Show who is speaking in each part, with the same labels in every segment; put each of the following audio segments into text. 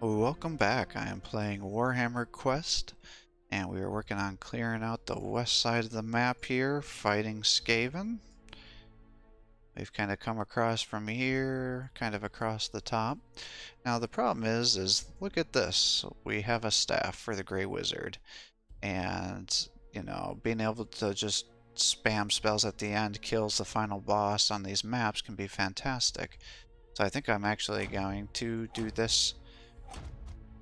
Speaker 1: Welcome back. I am playing Warhammer Quest, and we are working on clearing out the west side of the map here, fighting Skaven. We've kind of come across from here, kind of across the top. Now the problem is look at this. We have a staff for the Grey Wizard, and, being able to just spam spells at the end kills the final boss on these maps can be fantastic. So I think I'm actually going to do this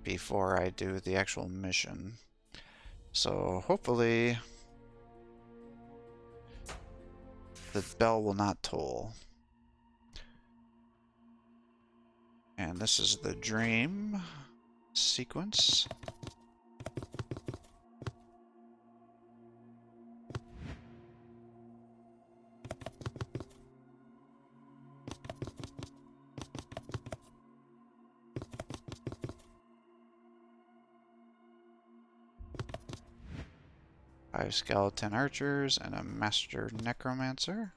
Speaker 1: before I do the actual mission. So hopefully the bell will not toll. And this is the dream sequence. Five skeleton archers and a master necromancer.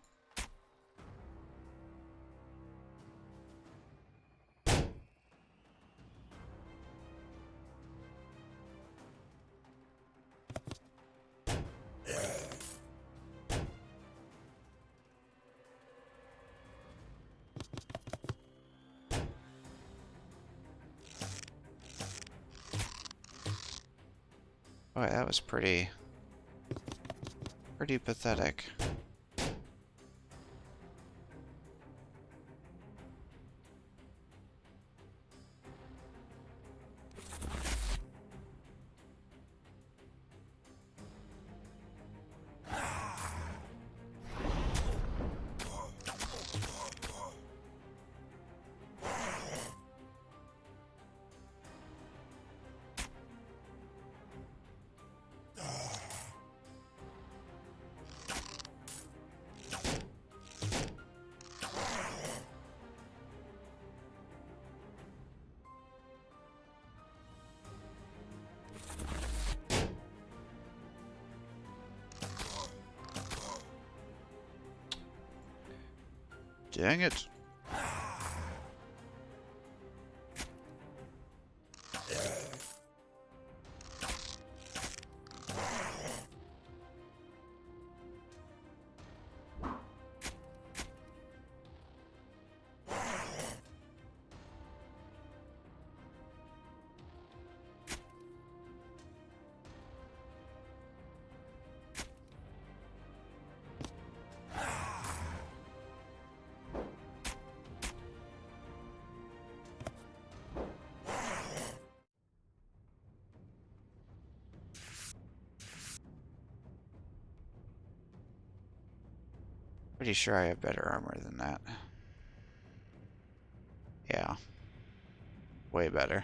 Speaker 1: Boy, that was pretty pathetic. Dang it. Pretty sure I have better armor than that. Yeah. Way better.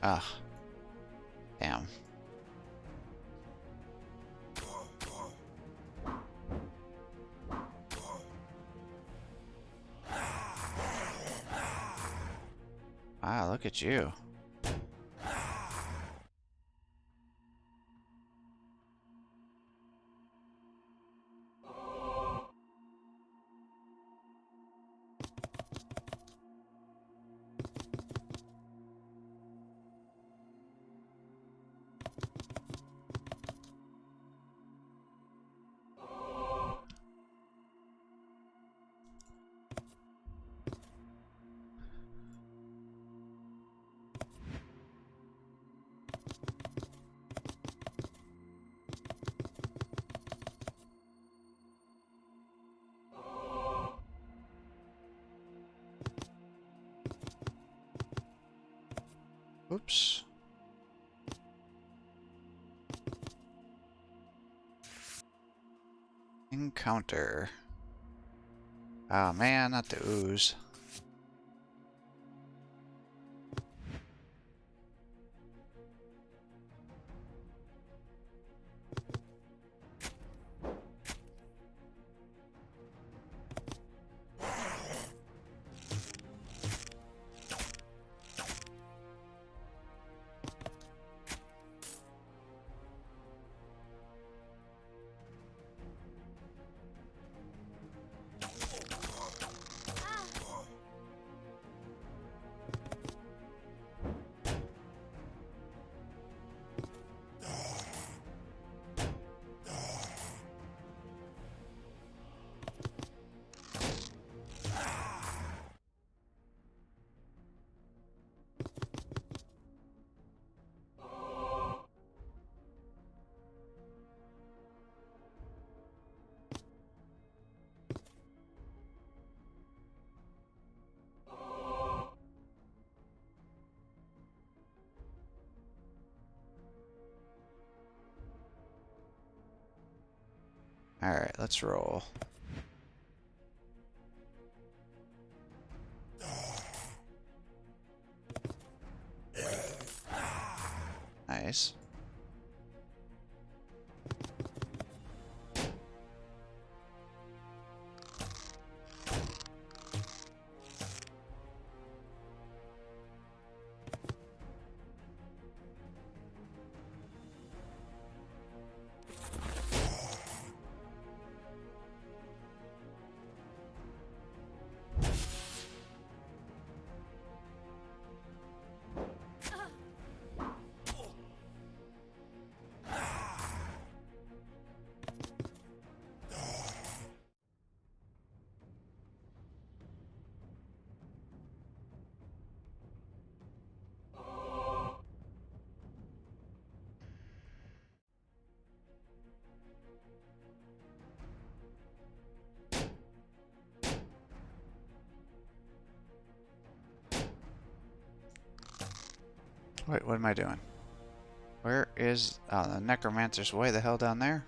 Speaker 1: Ah, damn. Wow, look at you. Oops. Encounter. Oh man, not the ooze. Alright, let's roll. Nice. Wait, what am I doing? Where is... Oh, the necromancer's way the hell down there?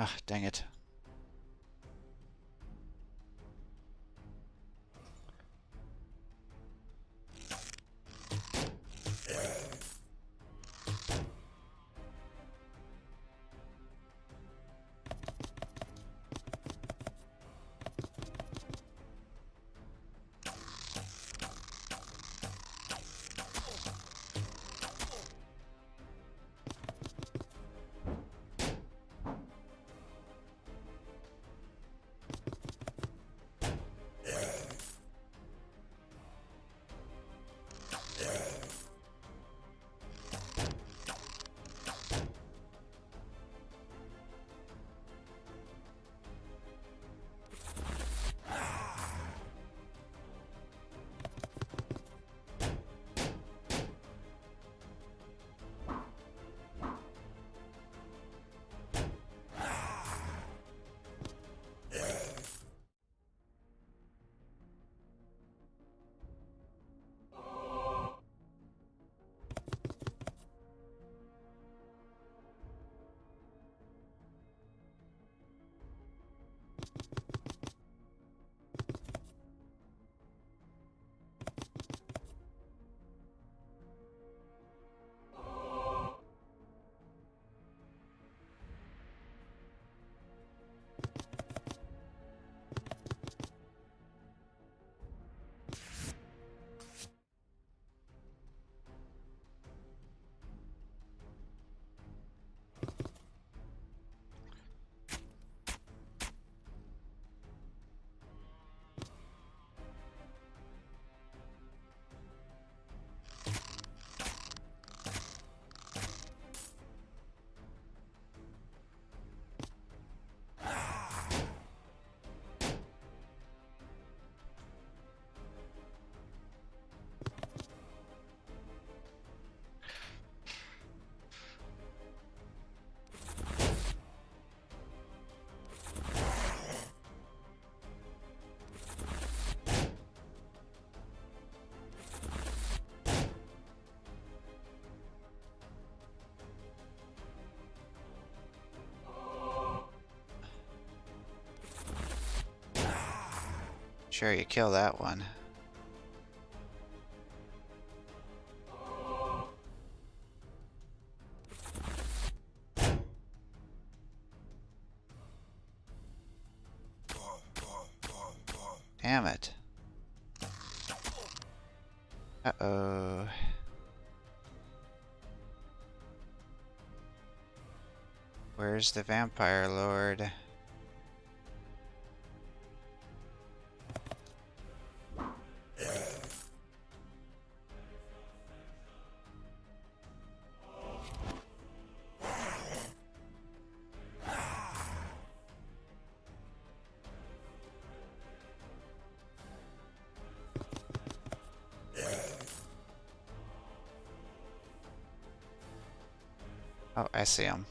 Speaker 1: Ah, dang it. Sure, you kill that one. Damn it. Uh-oh. Where's the vampire lord? Oh, I see him.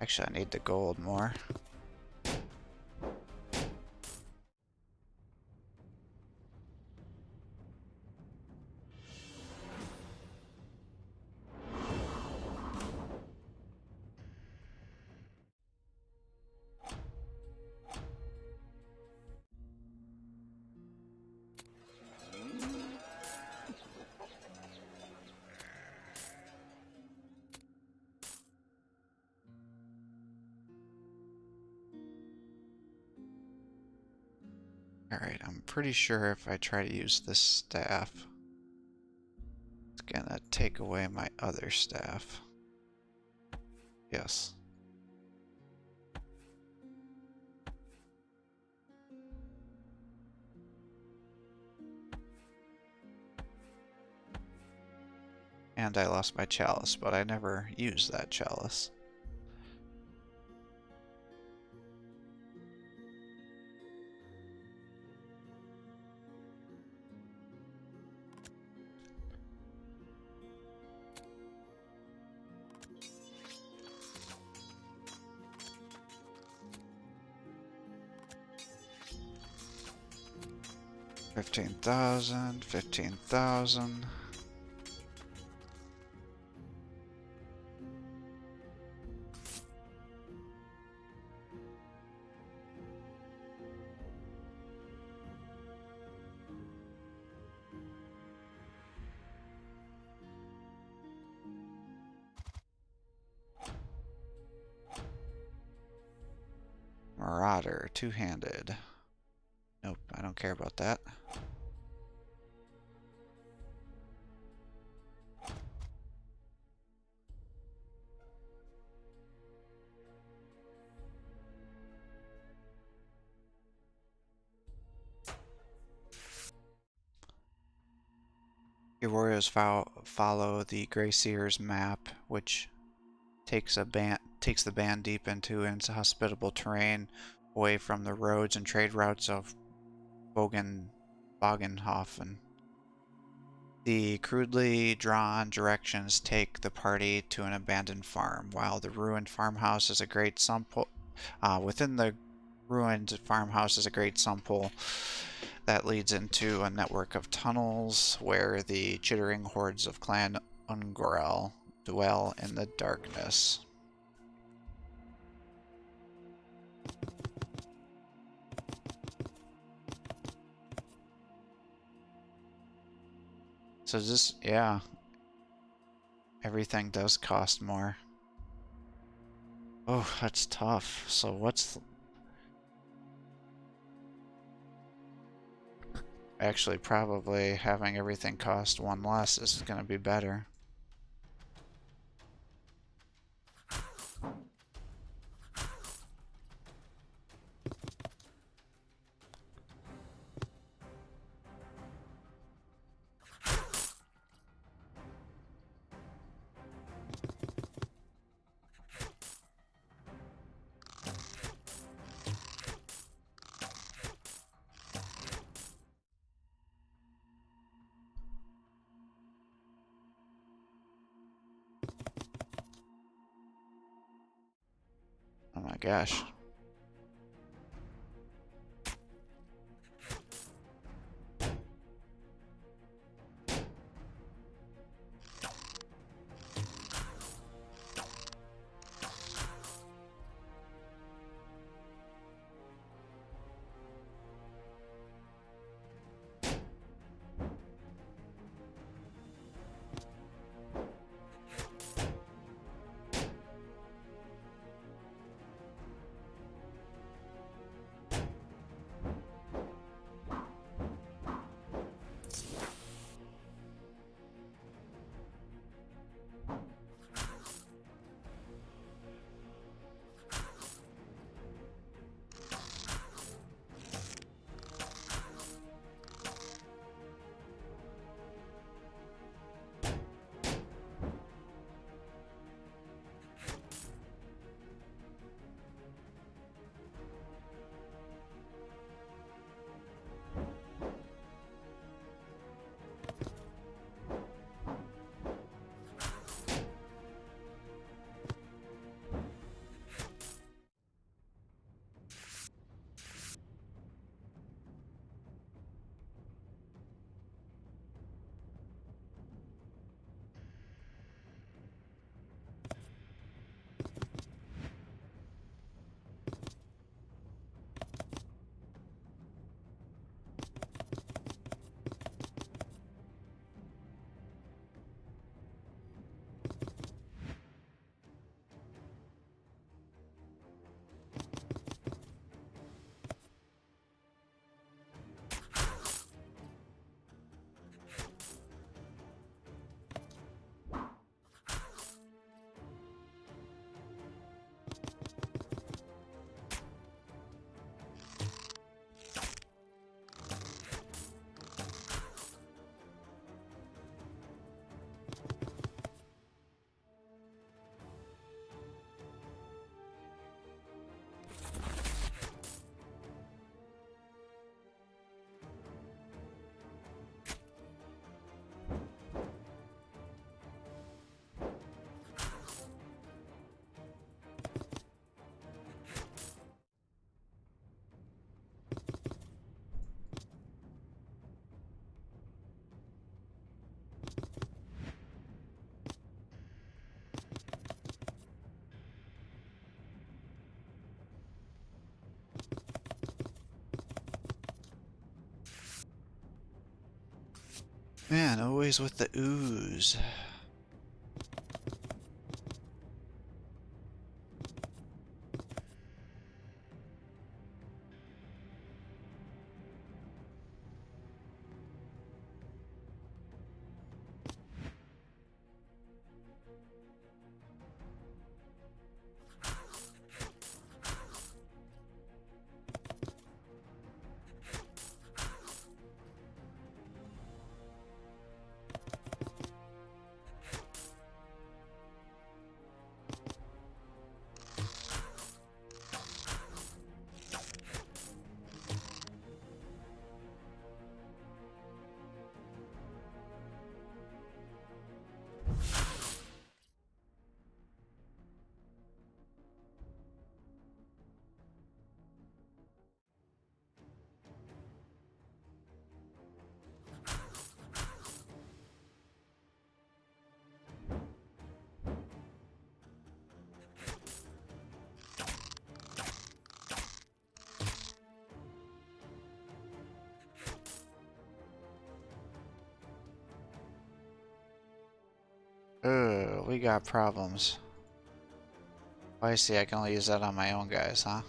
Speaker 1: Actually, I need the gold more. Alright, I'm pretty sure if I try to use this staff, it's gonna take away my other staff. Yes. And I lost my chalice, but I never used that chalice. $15,000, 15,000. Marauder, two-handed. Nope, I don't care about that. Your warriors follow the Grey Seer's map, which takes the band deep into inhospitable terrain, away from the roads and trade routes of Bogenhofen. The crudely drawn directions take the party to an abandoned farm. While the ruined farmhouse is a great sump hole, within the ruined farmhouse is a great sump hole that leads into a network of tunnels where the chittering hordes of Clan Ungorel dwell in the darkness. So this, yeah, everything does cost more. Oh, that's tough. So what's... Actually, probably having everything cost one less is going to be better. Oh my gosh. Man, always with the ooze. Oh, we got problems. I see, I can only use that on my own guys, huh?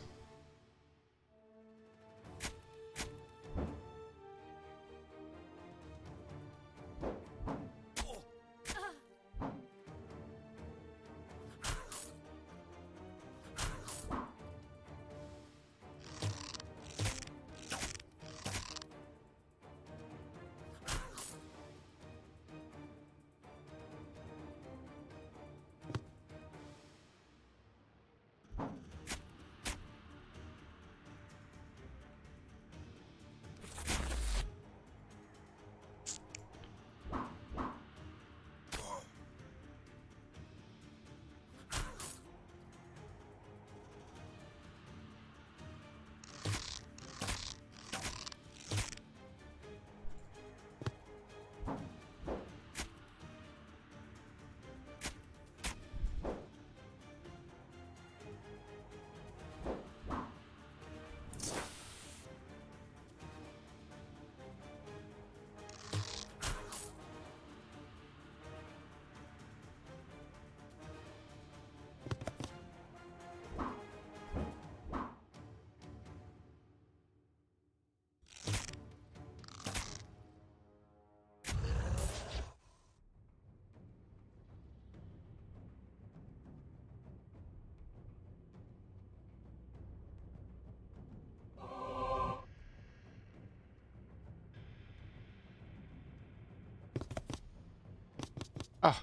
Speaker 1: Oh,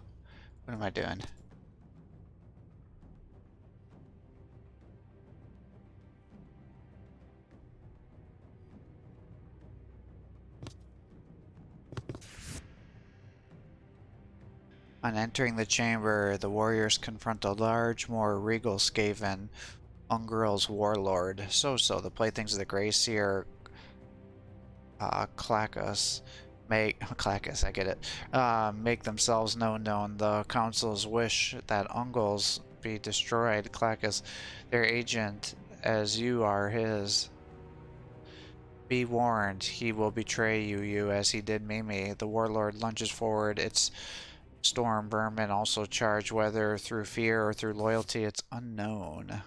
Speaker 1: what am I doing? On entering the chamber, the warriors confront a large, more regal Skaven, Ungrel's warlord. So, the playthings of the Grey Seer, Clackus, Clackus, I get it, make themselves known. The council's wish that Ungles be destroyed. Clackus, their agent, as you are his. Be warned, he will betray you as he did Mimi. The warlord lunges forward. Its storm vermin also charge, whether through fear or through loyalty, it's unknown.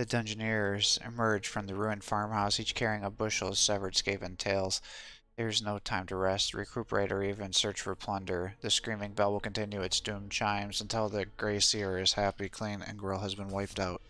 Speaker 1: The Dungeoneers emerge from the ruined farmhouse, each carrying a bushel of severed Skaven tails. There's no time to rest, recuperate, or even search for plunder. The screaming bell will continue its doomed chimes until the Grey Seer is happy, clean, and Grill has been wiped out.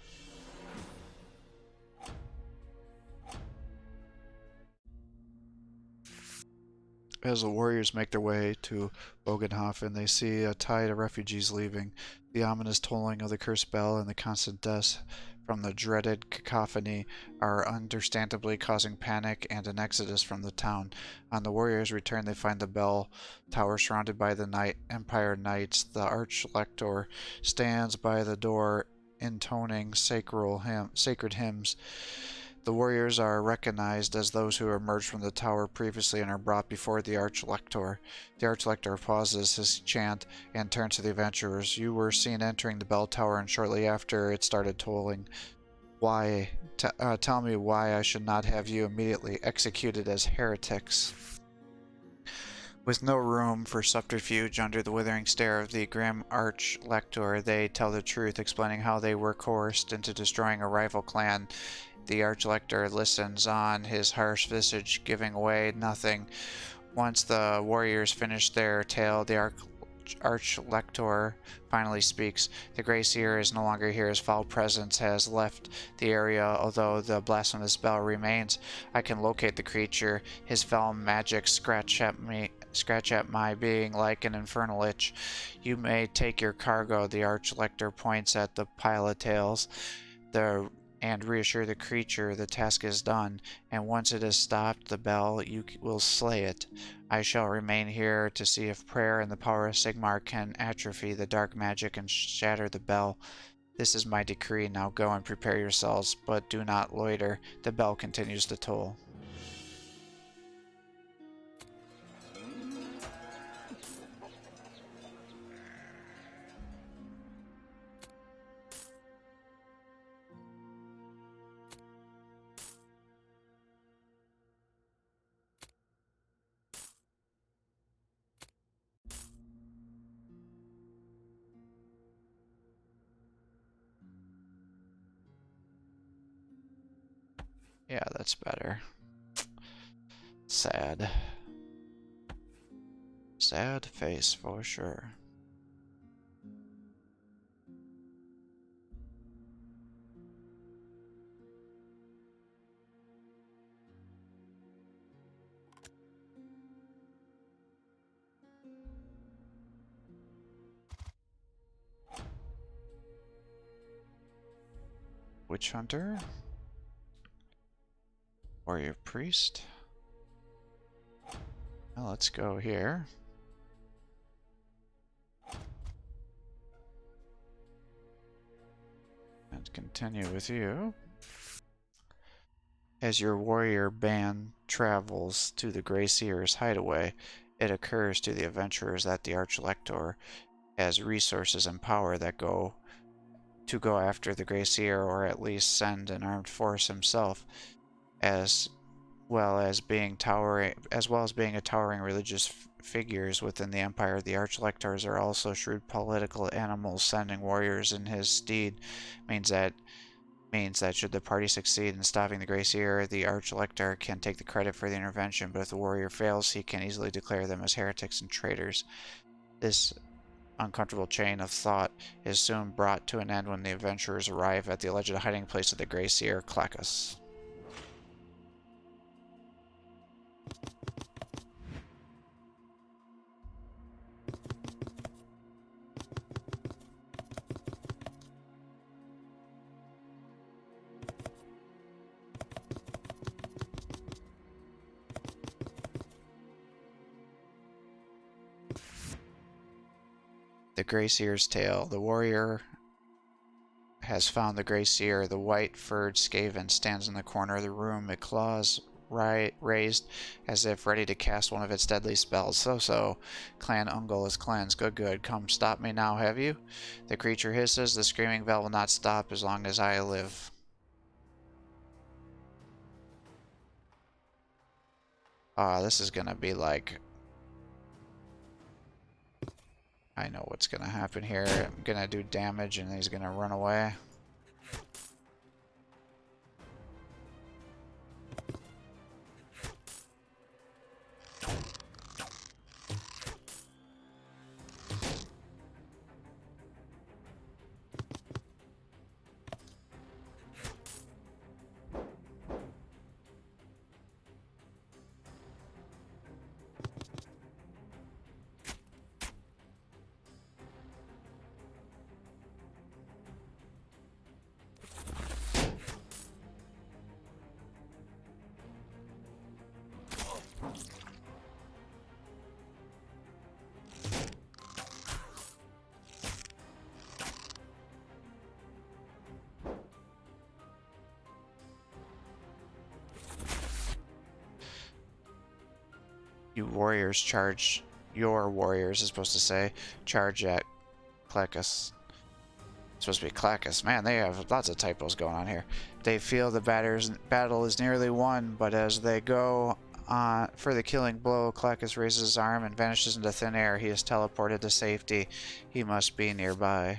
Speaker 1: As the warriors make their way to Bogenhofen, they see a tide of refugees leaving. The ominous tolling of the cursed bell and the constant deaths from the dreaded cacophony are understandably causing panic and an exodus from the town. On the warriors' return, they find the bell tower surrounded by the Empire Knights. The Archlector stands by the door intoning sacred hymns. The warriors are recognized as those who emerged from the tower previously and are brought before the Archlector. The Archlector pauses his chant and turns to the adventurers. You were seen entering the bell tower, and shortly after it started tolling. Why? Tell me why I should not have you immediately executed as heretics. With no room for subterfuge under the withering stare of the grim Archlector, they tell the truth, explaining how they were coerced into destroying a rival clan. The Archlector listens on, his harsh visage giving away nothing. Once the warriors finish their tale, the Archlector finally speaks. The Grey Seer is no longer here. His foul presence has left the area, although the blasphemous bell remains. I can locate the creature. His foul magic scratch at my being like an infernal itch. You may take your cargo. The Archlector points at the pile of tails. And reassure the creature the task is done, and once it has stopped the bell, you will slay it. I shall remain here to see if prayer and the power of Sigmar can atrophy the dark magic and shatter the bell. This is my decree. Now go and prepare yourselves, but do not loiter. The bell continues to toll. Yeah, that's better. Sad. Sad face for sure. Witch Hunter? Warrior Priest? Well, let's go here. And continue with you. As your warrior band travels to the Grey Seer's hideaway, it occurs to the adventurers that the Archlector has resources and power that go after the Grey Seer, or at least send an armed force himself, as well as being a towering religious figures within the Empire. The Archlectors are also shrewd political animals. Sending warriors in his stead means that should the party succeed in stopping the Grey Seer, the Archlector can take the credit for the intervention, but if the warrior fails, he can easily declare them as heretics and traitors. This uncomfortable chain of thought is soon brought to an end when the adventurers arrive at the alleged hiding place of the Grey Seer, Classiest. The Grey Seer's tale. The warrior has found the Grey Seer. The white-furred Skaven stands in the corner of the room, its claws raised as if ready to cast one of its deadly spells. So, Clan Ungol is cleansed. Good. Come stop me now, have you? The creature hisses. The screaming bell will not stop as long as I live. This is gonna be like... I know what's gonna happen here. I'm gonna do damage and he's gonna run away. You warriors charge. Your warriors is supposed to say charge at Clacus. It's supposed to be Clacus. Man, they have lots of typos going on here. They feel the battle is nearly won, but as they go for the killing blow, Clacus raises his arm and vanishes into thin air. He is teleported to safety. He must be nearby.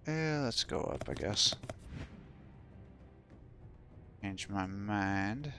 Speaker 1: Yeah, let's go up, I guess. Change my mind.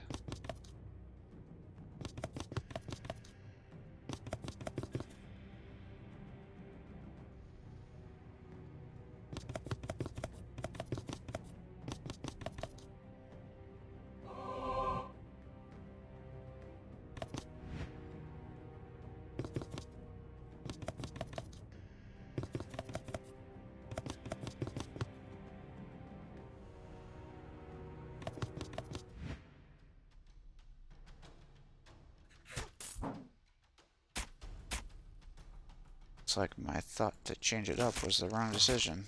Speaker 1: Looks like my thought to change it up was the wrong decision.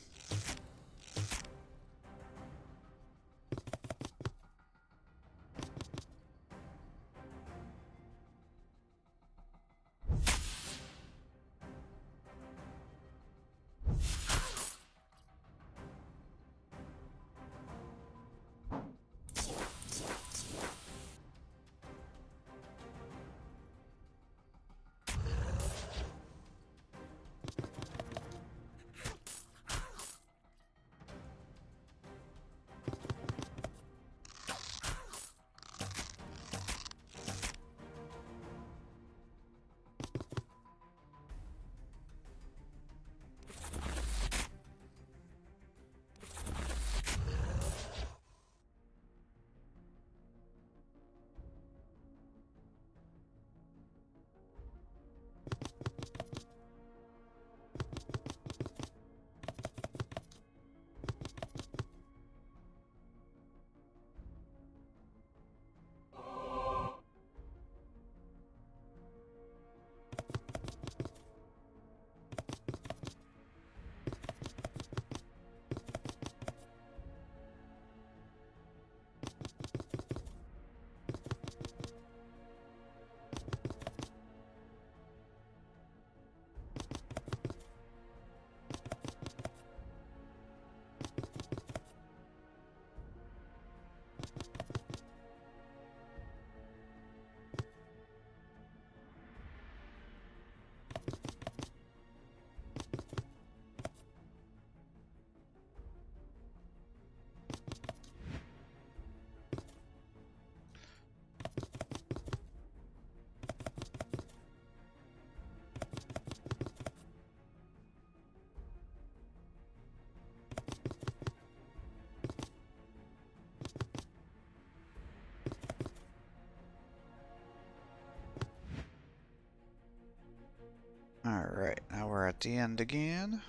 Speaker 1: at the end again.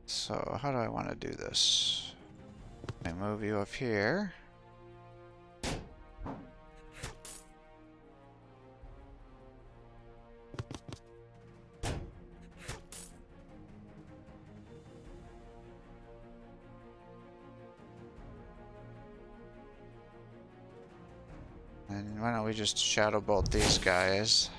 Speaker 1: So how do I want to do this? I move you up here. And why don't we just shadow bolt these guys?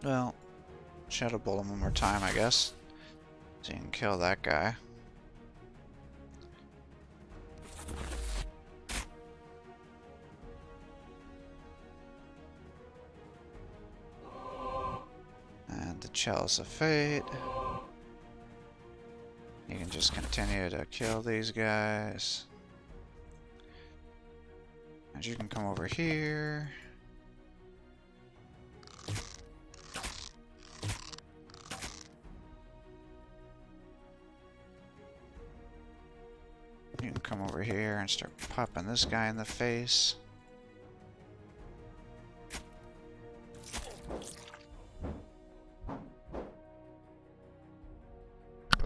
Speaker 1: Well, shadow bolt him one more time, I guess. So you can kill that guy. And the Chalice of Fate. You can just continue to kill these guys. And you can come over here. You can come over here and start popping this guy in the face.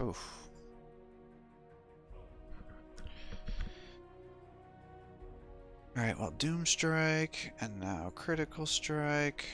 Speaker 1: Oof. Alright, well, Doom Strike, and now Critical Strike.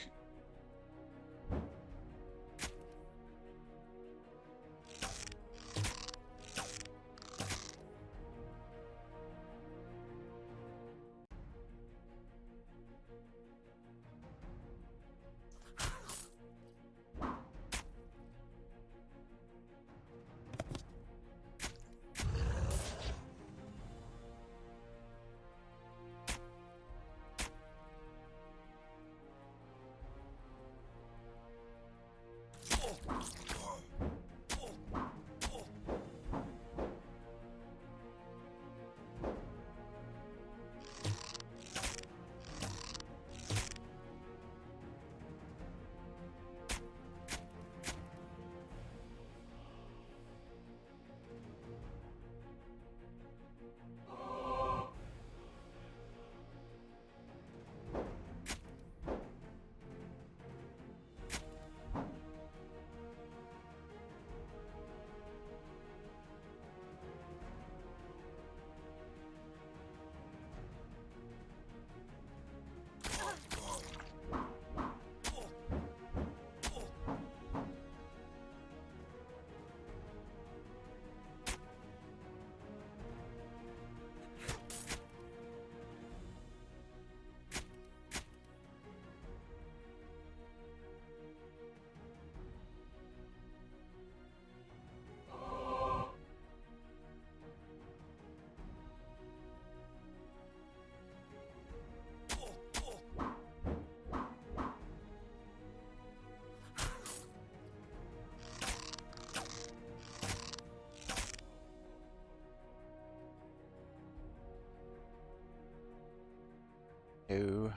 Speaker 1: Ew.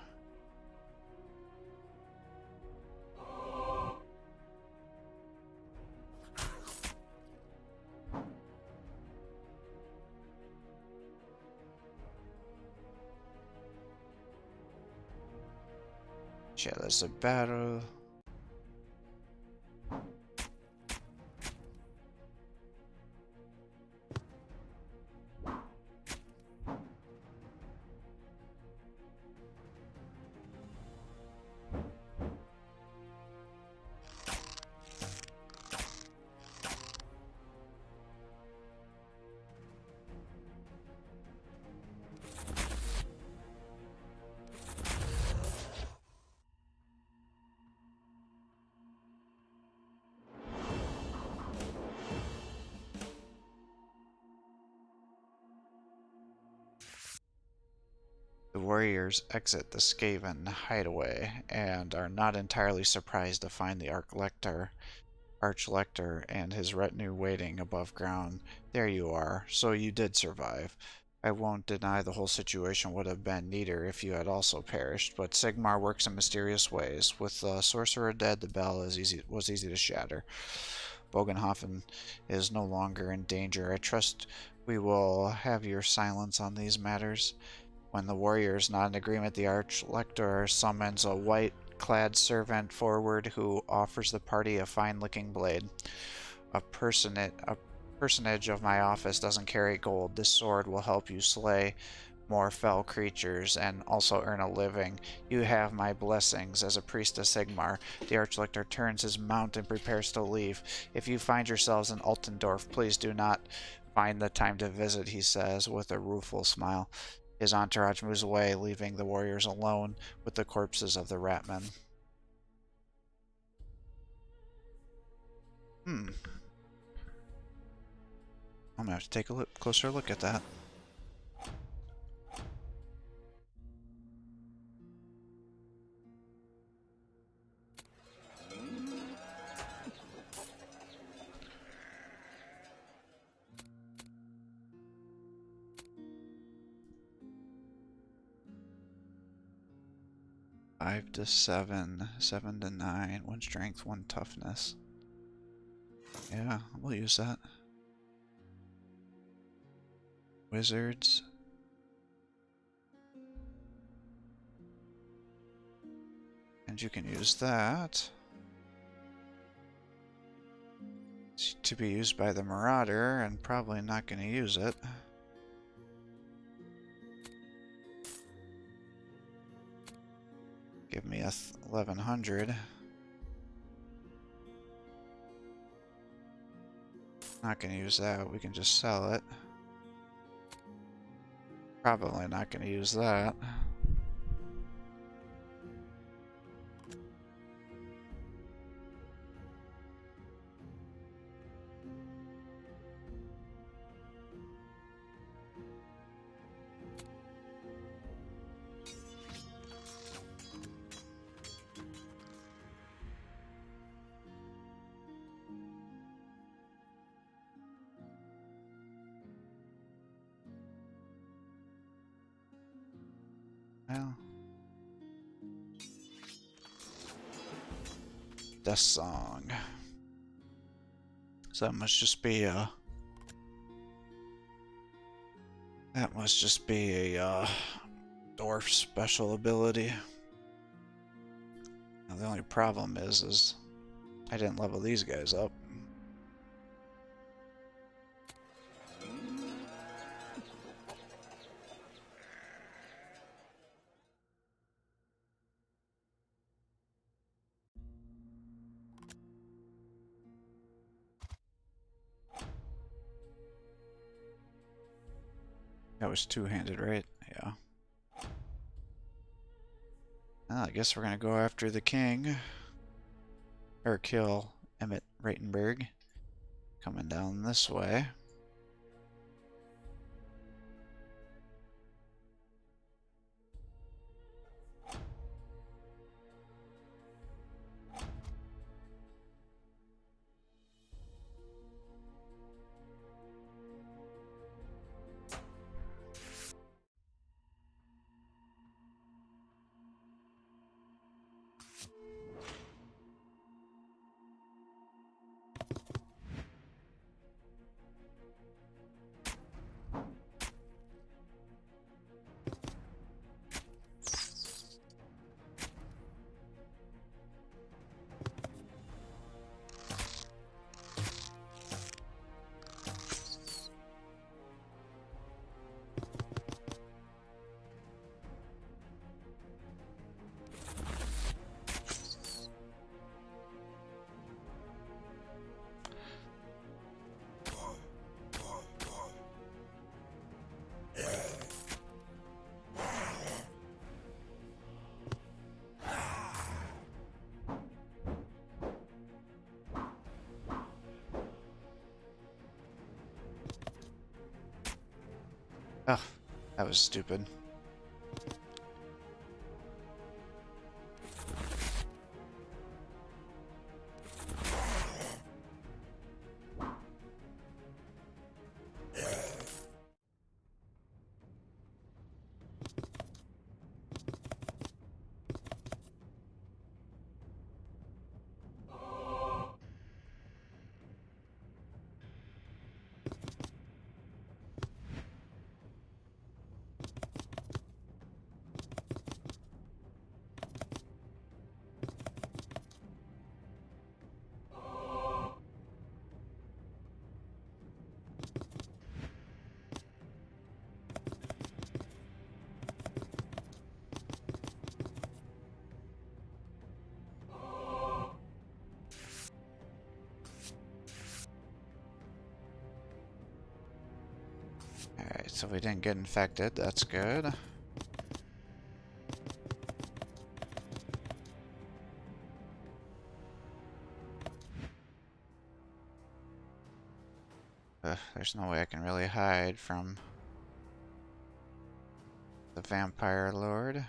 Speaker 1: Jealous of battle. The warriors exit the Skaven hideaway and are not entirely surprised to find the Archlector and his retinue waiting above ground. There you are, so you did survive. I won't deny the whole situation would have been neater if you had also perished, but Sigmar works in mysterious ways. With the sorcerer dead, the bell was easy to shatter. Bogenhofen is no longer in danger. I trust we will have your silence on these matters. When the warrior is not in agreement, the Archlector summons a white-clad servant forward who offers the party a fine-looking blade. A personage of my office doesn't carry gold. This sword will help you slay more fell creatures and also earn a living. You have my blessings as a priest of Sigmar. The Archlector turns his mount and prepares to leave. If you find yourselves in Altendorf, please do not find the time to visit, he says with a rueful smile. His entourage moves away, leaving the warriors alone with the corpses of the ratmen. I'm gonna have to take a closer look at that. Five to 7, 7 to 9, 1 strength, 1 toughness. Yeah, we'll use that. Wizards. And you can use that to be used by the Marauder, and probably not going to use it. Give me a 1100. Not going to use that. We can just sell it. Probably not going to use that. Well, Death Song. So that must just be a... That must just be a dwarf special ability. Now the only problem is I didn't level these guys up. That was two-handed, right? Yeah. Well, I guess we're gonna go after the king. Or kill Emmett Reitenberg. Coming down this way. Oh, that was stupid. Alright, so we didn't get infected. That's good. There's no way I can really hide from the vampire lord.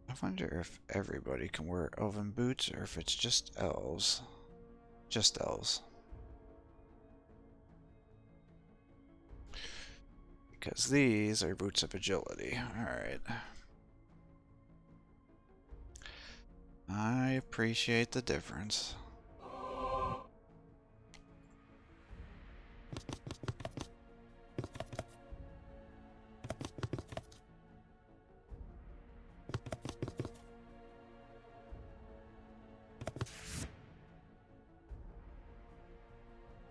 Speaker 1: I wonder if everybody can wear elven boots or if it's just elves. Just elves. Because these are boots of agility. Alright. I appreciate the difference.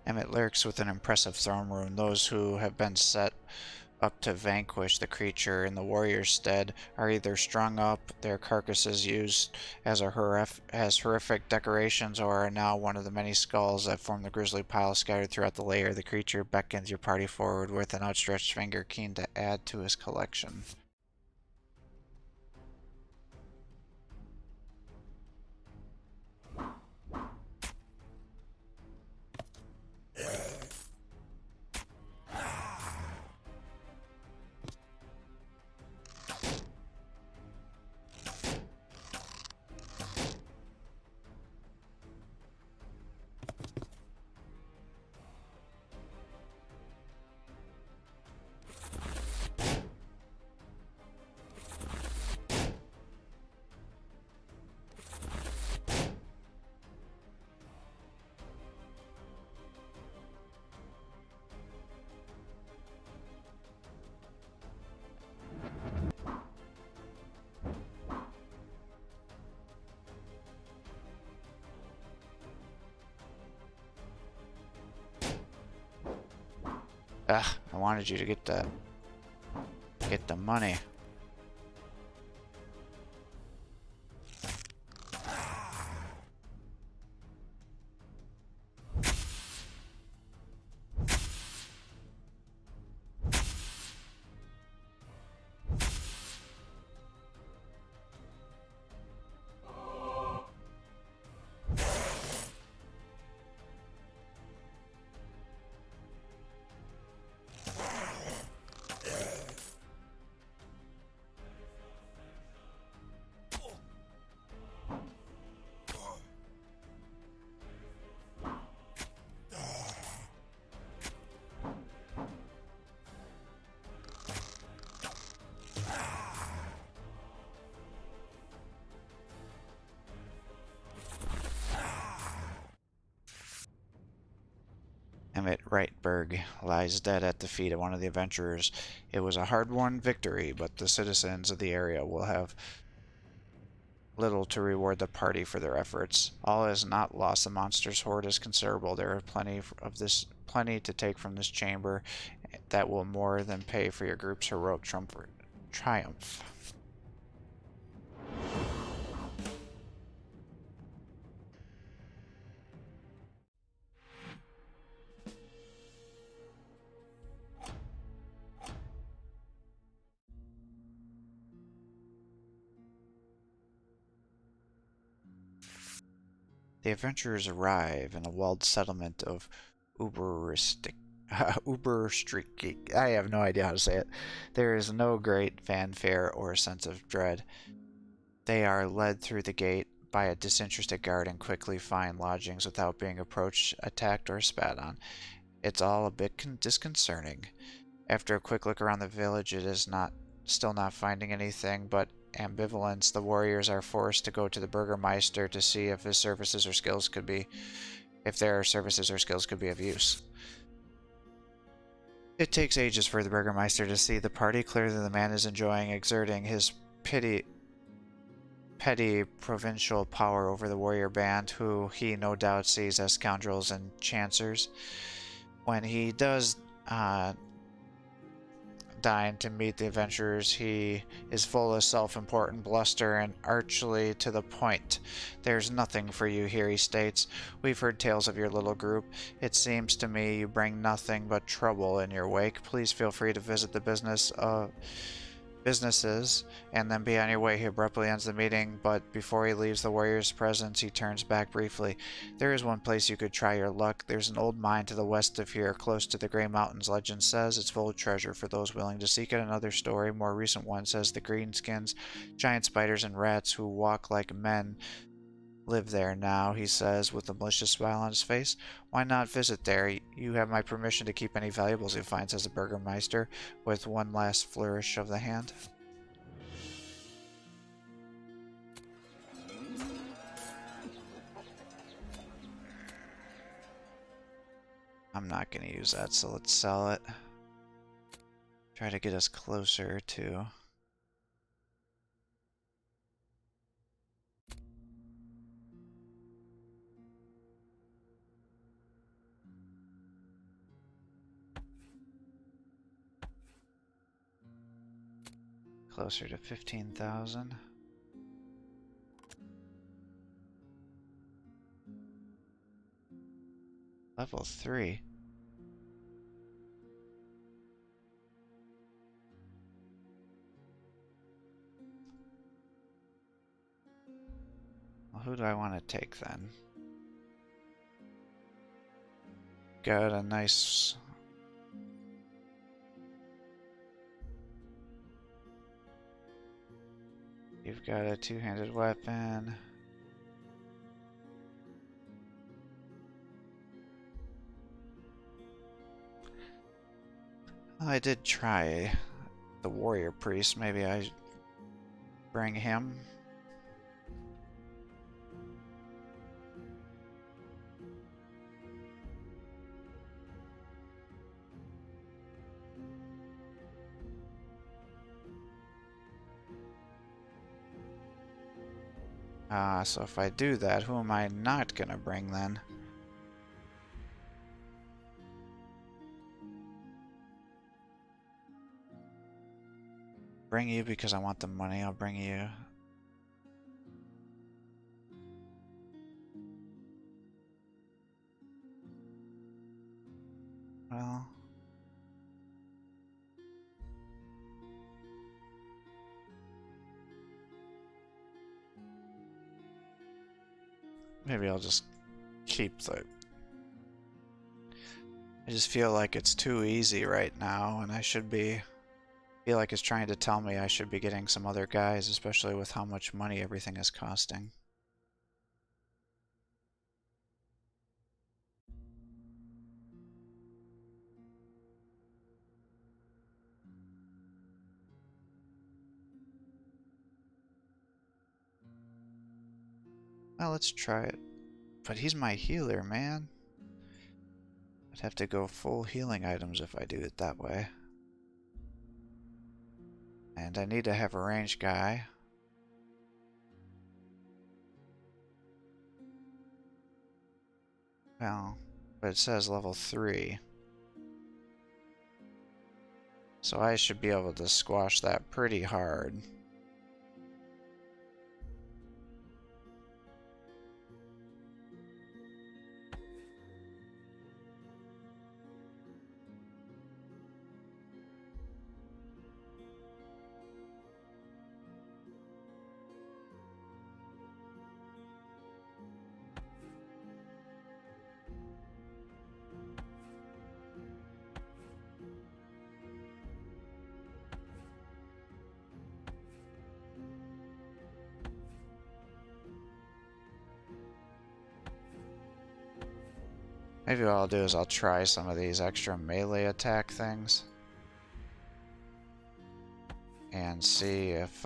Speaker 1: Emmett lurks with an impressive throne room. Those who have been set up to vanquish the creature in the warrior's stead are either strung up, their carcasses used as horrific decorations, or are now one of the many skulls that form the grisly pile scattered throughout the lair. The creature beckons your party forward with an outstretched finger, keen to add to his collection. Ugh, I wanted you to get the money. Berg lies dead at the feet of one of the adventurers. It was a hard-won victory, but the citizens of the area will have little to reward the party for their efforts. All is not lost. The monster's hoard is considerable. There are plenty to take from this chamber that will more than pay for your group's heroic triumph. The adventurers arrive in a walled settlement of Uberistik. Uberstreak. I have no idea how to say it. There is no great fanfare or sense of dread. They are led through the gate by a disinterested guard and quickly find lodgings without being approached, attacked, or spat on. It's all a bit disconcerting. After a quick look around the village, it is still not finding anything but ambivalence. The warriors are forced to go to the Burgermeister to see if his services or skills could be, if their services or skills could be of use. It takes ages for the Burgermeister to see the party. Clearly the man is exerting his petty provincial power over the warrior band, who he no doubt sees as scoundrels and chancers. When he does deign to meet the adventurers, he is full of self-important bluster and archly to the point. "There's nothing for you here," he states. "We've heard tales of your little group. It seems to me you bring nothing but trouble in your wake. Please feel free to visit the businesses and then be on your way." He abruptly ends the meeting, but before he leaves the warrior's presence, he turns back briefly. "There is one place you could try your luck. There's an old mine to the west of here, close to the Grey Mountains. Legend says it's full of treasure for those willing to seek it." Another story, more recent one, says the greenskins, giant spiders and rats who walk like men, live there now, he says, with a malicious smile on his face. "Why not visit there? You have my permission to keep any valuables you find," says the Burgermeister, with one last flourish of the hand. I'm not going to use that, so let's sell it. Try to get us closer to... closer to 15,000. Level 3. Well, who do I want to take then? Got a nice... You've got a two-handed weapon. Well, I did try the warrior priest. Maybe I bring him. So if I do that, who am I not gonna bring then? Bring you because I want the money. I'll bring you. Well... maybe I'll just keep the... I just feel like it's too easy right now, and I should be... feel like it's trying to tell me I should be getting some other guys, especially with how much money everything is costing. Well, let's try it. But he's my healer, man. I'd have to go full healing items if I do it that way. And I need to have a ranged guy. Well, but it says level 3. So I should be able to squash that pretty hard. Maybe what I'll do is I'll try some of these extra melee attack things. And see if,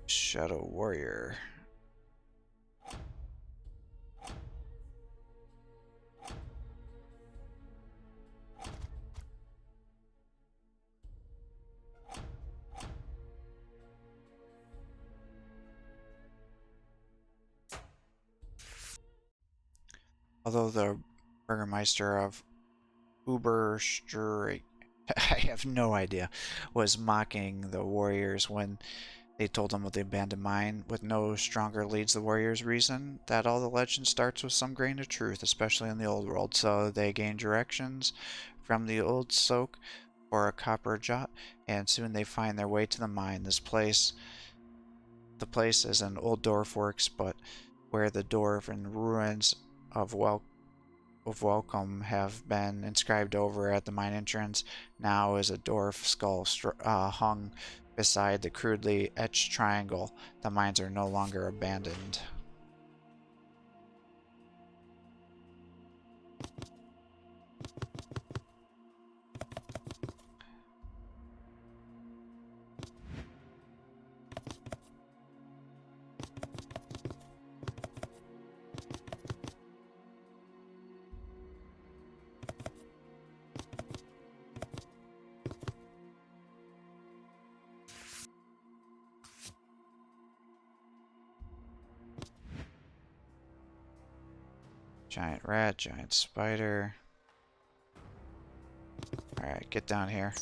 Speaker 1: Shadow Warrior. Although the Burgermeister of Uberstrike, I have no idea, was mocking the warriors when they told them of the abandoned mine. With no stronger leads the warriors reason that all the legend starts with some grain of truth, especially in the old world. So they gain directions from the old soak or a copper jot, and soon they find their way to the mine. The place is an old dwarf works, but where the dwarven ruins of welcome have been inscribed over at the mine entrance, now is a dwarf skull hung beside the crudely etched triangle. The mines are no longer abandoned. Giant rat, giant spider. Alright, get down here.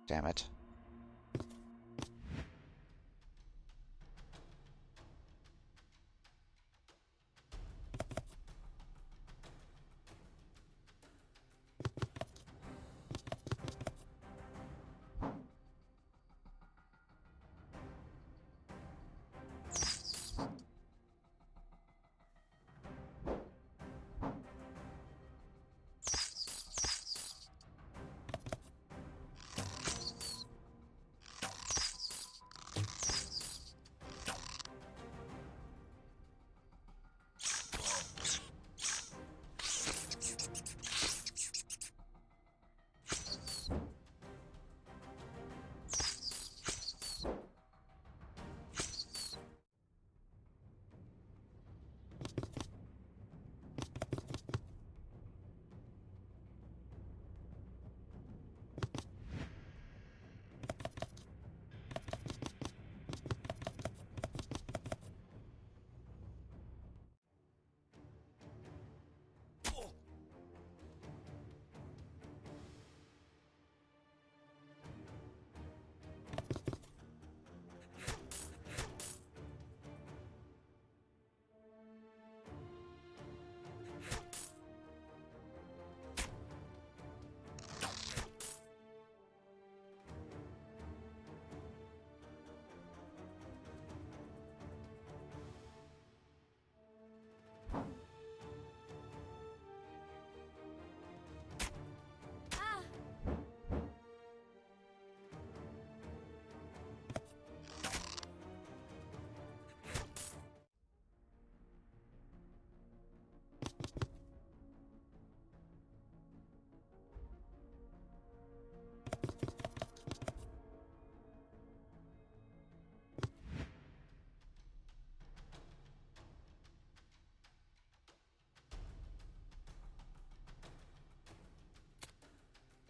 Speaker 1: Damn it.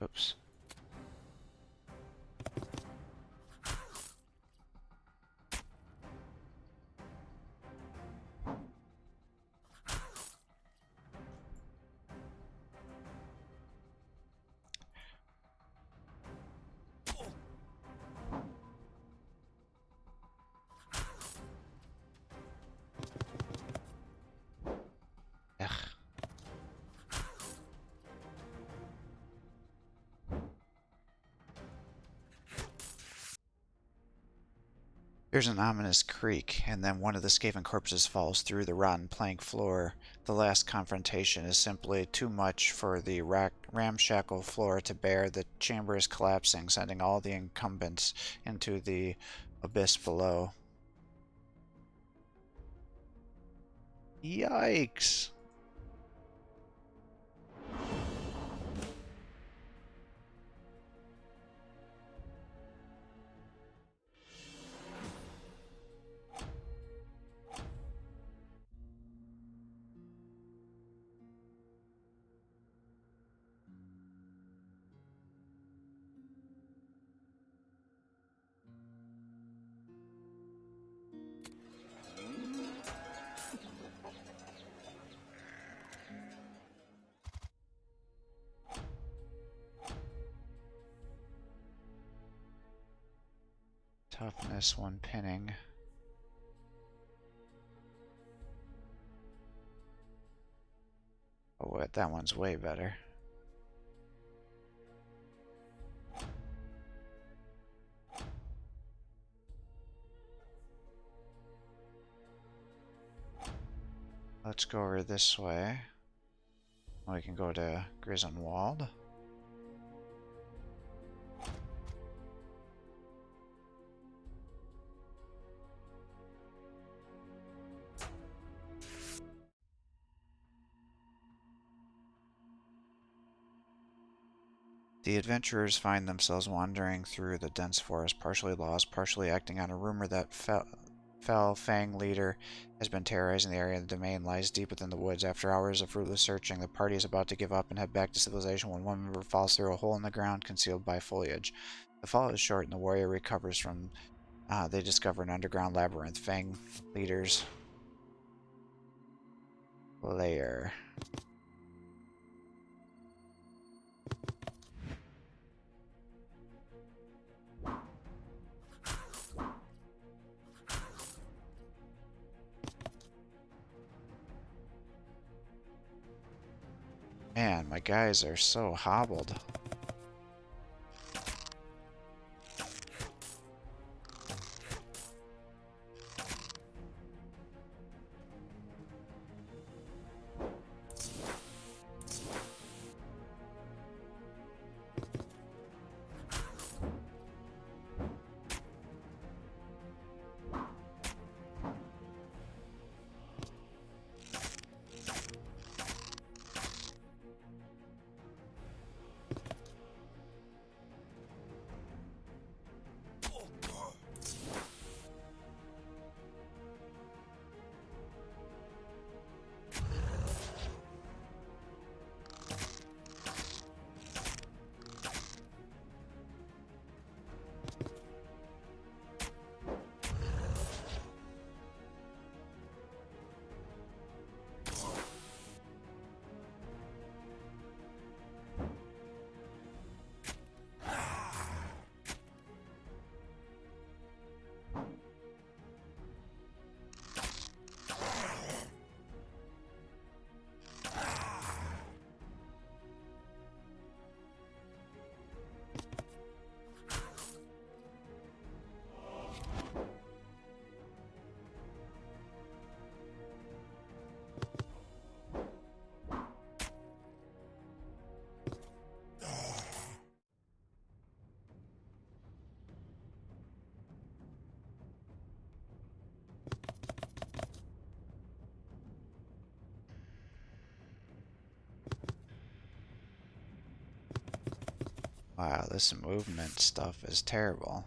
Speaker 1: Oops. Ugh. There's an ominous creak, and then one of the Skaven corpses falls through the rotten plank floor. The last confrontation is simply too much for the ramshackle floor to bear. The chamber is collapsing, sending all the incumbents into the abyss below. Yikes! Toughness, 1 pinning. Oh, wait, that one's way better. Let's go over this way. We can go to Grisenwald. The adventurers find themselves wandering through the dense forest, partially lost, partially acting on a rumor that Fell Fang leader has been terrorizing the area. The domain lies deep within the woods. After hours of fruitless searching, the party is about to give up and head back to civilization when one member falls through a hole in the ground concealed by foliage. The fall is short and the warrior recovers from... they discover an underground labyrinth. Fang leader's lair. Man, my guys are so hobbled. Wow, this movement stuff is terrible.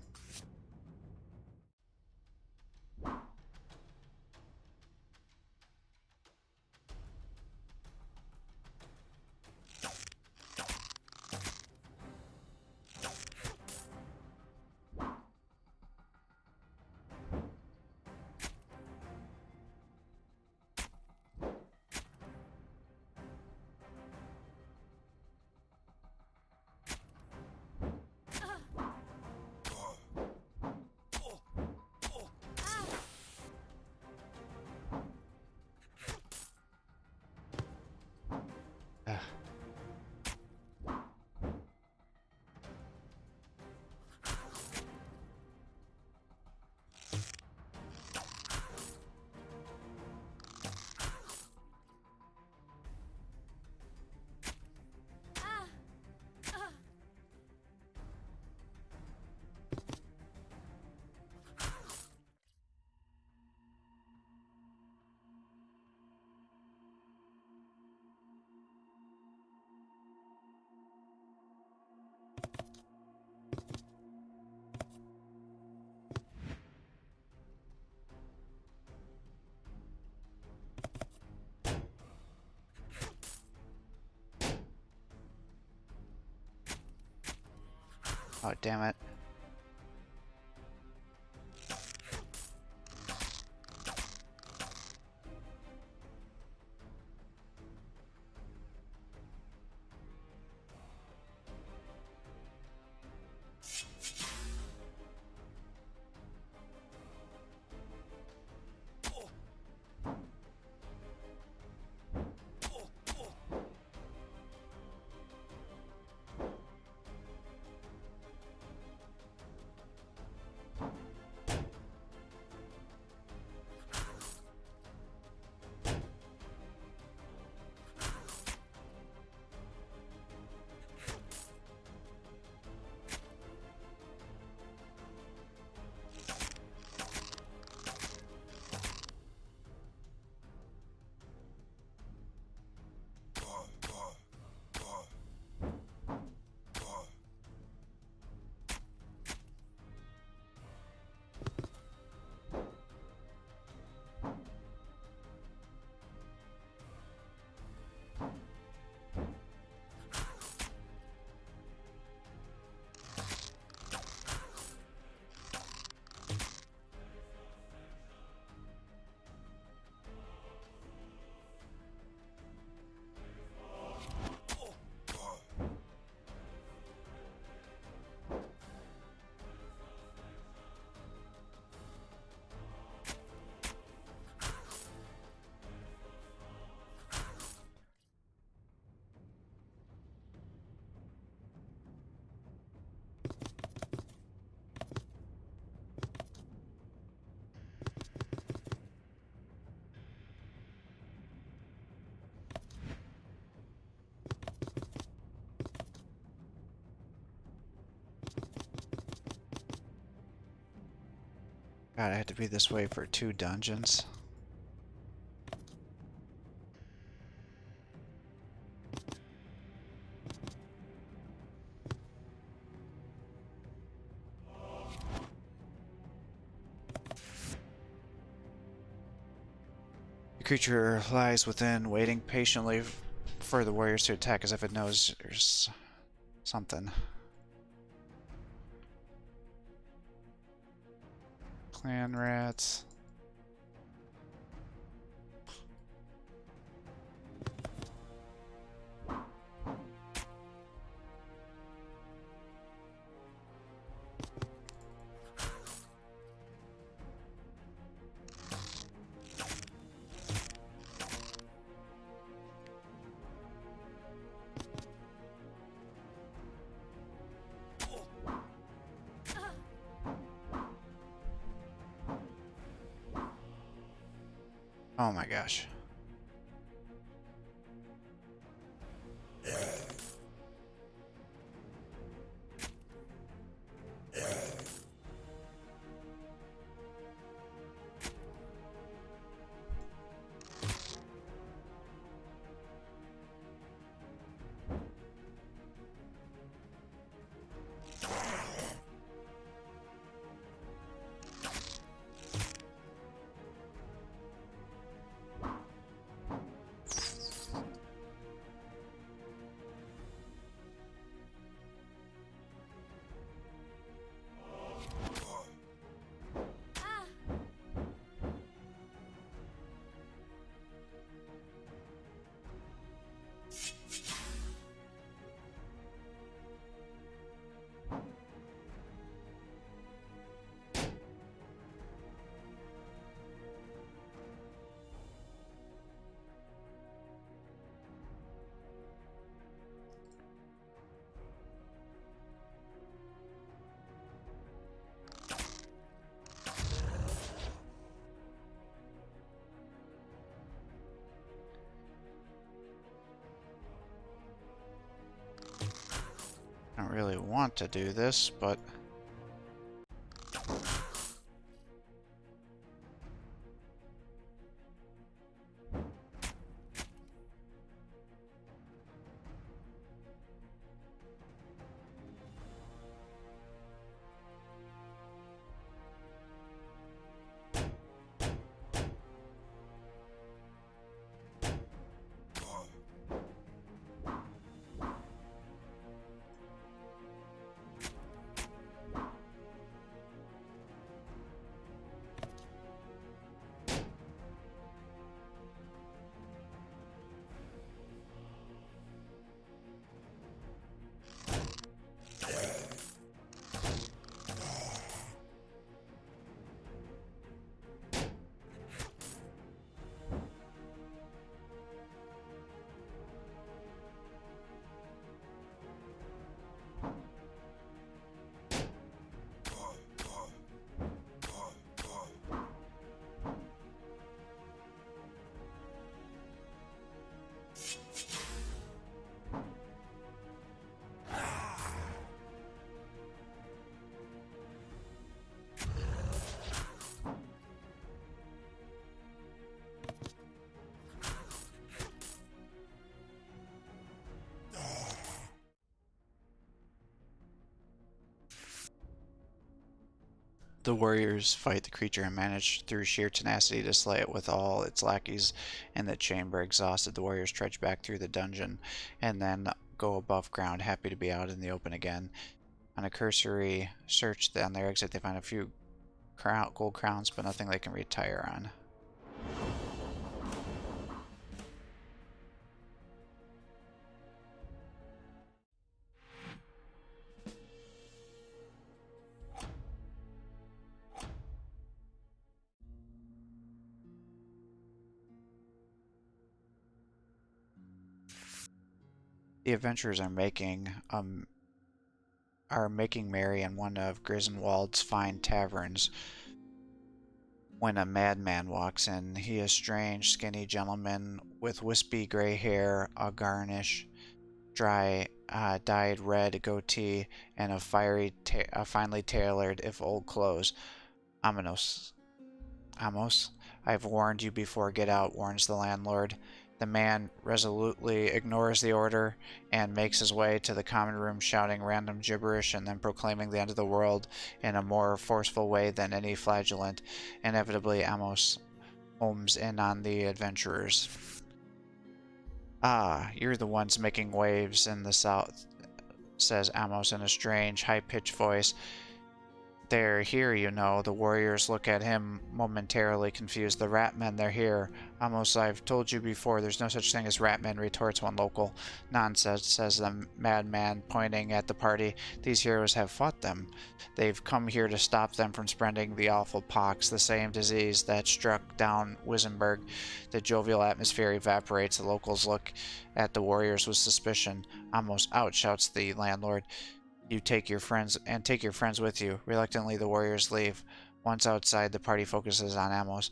Speaker 1: Oh, damn it. God, I had to be this way for 2 dungeons. The creature lies within, waiting patiently for the warriors to attack as if it knows there's something. Clan rats. Oh my gosh. I don't really want to do this, but The warriors fight the creature and manage through sheer tenacity to slay it with all its lackeys in the chamber. Exhausted, the warriors trudge back through the dungeon and then go above ground, happy to be out in the open again. On a cursory search on their exit, they find a few gold crowns, but nothing they can retire on. The adventurers are making merry in one of Griswold's fine taverns when a madman walks in. He is a strange, skinny gentleman with wispy gray hair, a dyed red goatee, and a finely tailored, if old clothes. Amos, I've warned you before. Get out, warns the landlord. The man resolutely ignores the order and makes his way to the common room, shouting random gibberish and then proclaiming the end of the world in a more forceful way than any flagellant. Inevitably, Amos homes in on the adventurers. Ah, you're the ones making waves in the south, says Amos in a strange, high-pitched voice. They're here, you know. The warriors look at him, momentarily confused. The Ratmen, they're here. Amos, I've told you before, there's no such thing as Ratmen, retorts one local. Nonsense, says the madman, pointing at the party. These heroes have fought them. They've come here to stop them from spreading the awful pox, the same disease that struck down Wissenberg. The jovial atmosphere evaporates. The locals look at the warriors with suspicion. Amos, out, shouts the landlord. You take your friends with you. Reluctantly, the warriors leave. Once outside, the party focuses on Amos.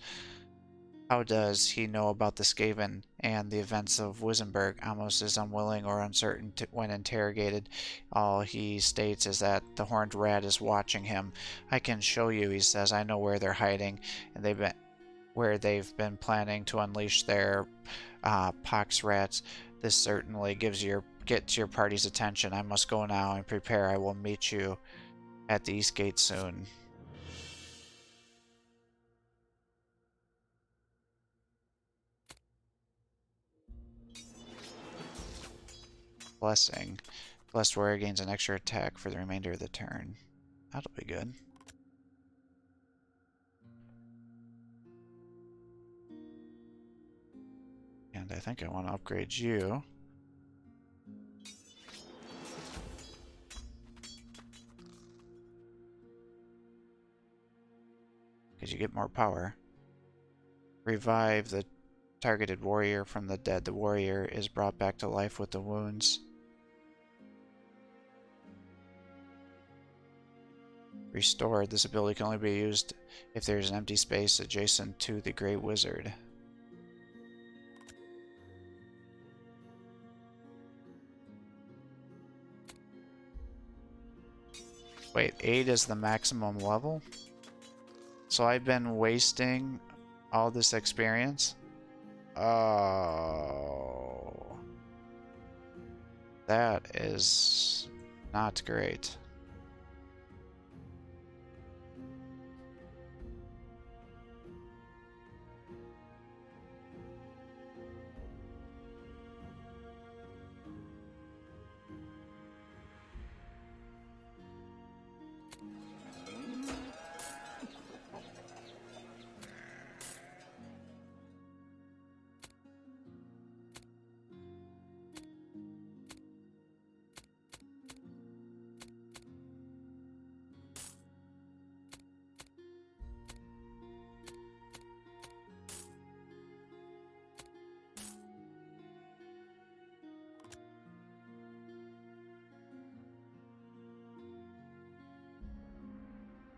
Speaker 1: How does he know about the Skaven and the events of Wissenberg? Amos is unwilling or uncertain when interrogated. All he states is that the horned rat is watching him. I can show you, he says. I know where they're hiding, and they've been planning to unleash their pox rats. This certainly gets your party's attention. I must go now and prepare. I will meet you at the East Gate soon. Blessing. Blessed warrior gains an extra attack for the remainder of the turn. That'll be good. And I think I want to upgrade you. Because you get more power. Revive the targeted warrior from the dead. The warrior is brought back to life with the wounds. Restored. This ability can only be used if there is an empty space adjacent to the Great Wizard. Wait, 8 is the maximum level? So I've been wasting all this experience? Oh. That is not great.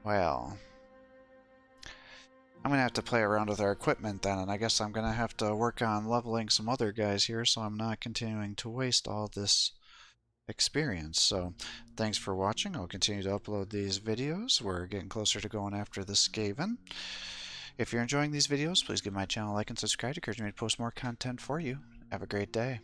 Speaker 1: Well, I'm gonna have to play around with our equipment then, and I guess I'm gonna have to work on leveling some other guys here so I'm not continuing to waste all this experience. So thanks for watching. I'll continue to upload these videos. We're getting closer to going after the Skaven. If you're enjoying these videos, please give my channel a like and subscribe to encourage me to post more content for you. Have a great day.